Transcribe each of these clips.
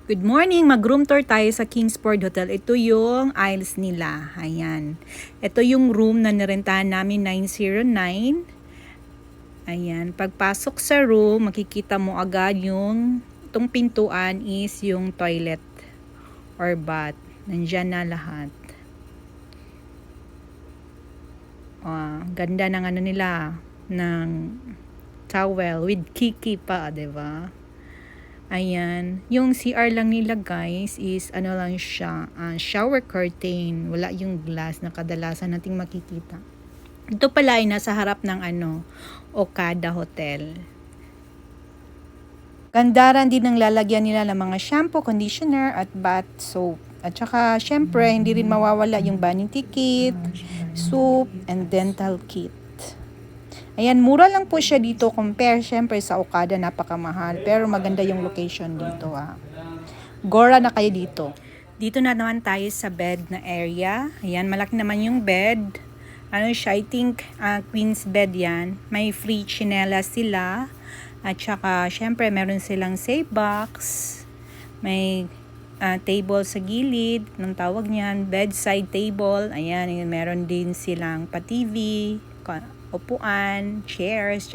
Good morning! Mag-room tour tayo sa Kingsford Hotel. Ito yung aisles nila. Ayan. Ito yung room na nirentahan namin, 909. Ayan. Pagpasok sa room, makikita mo agad yung itong pintuan is yung toilet or bath. Nandyan na lahat. Ganda ng ano nila, ng towel with kiki pa, diba? Ayan. Yung CR lang nila guys is ano lang siya, shower curtain. Wala yung glass na kadalasan nating makikita. Ito pala ay nasa harap ng Okada Hotel. Gandaran din ang lalagyan nila ng mga shampoo, conditioner at bath soap. At saka syempre hindi rin mawawala yung vanity kit, soup, and dental kit. Ayan, mura lang po siya dito compare syempre sa Okada, napakamahal. Pero maganda yung location dito. Gora na kayo dito. Dito na naman tayo sa bed na area. Ayan, malaki naman yung bed. Ano siya, I think queen's bed yan. May free chinelas sila. At saka syempre meron silang safe box. May table sa gilid. Anong tawag niyan? Bedside table. Ayan, meron din silang pa-TV, upuan, chairs.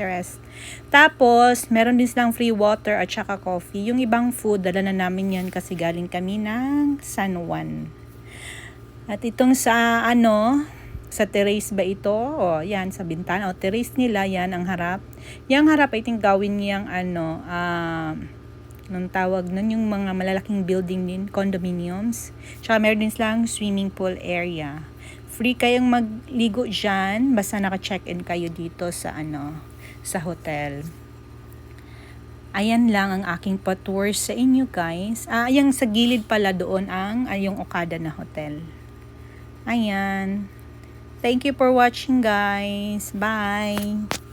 Tapos, meron din silang free water at saka coffee. Yung ibang food, dala na namin yan kasi galing kami ng San Juan. At itong sa sa terrace ba ito? O, yan, sa bintana. O, terrace nila, yan ang harap. Yang harap, I think gawin niyang nung tawag nun, yung mga malalaking building din, condominiums. Tsaka meron din silang swimming pool area. Free kayong magligo dyan, basta naka-check-in kayo dito sa sa hotel. Ayan lang ang aking pa-tour sa inyo guys. Ayan sa gilid pala doon ang yung Okada na hotel. Ayan. Thank you for watching guys. Bye!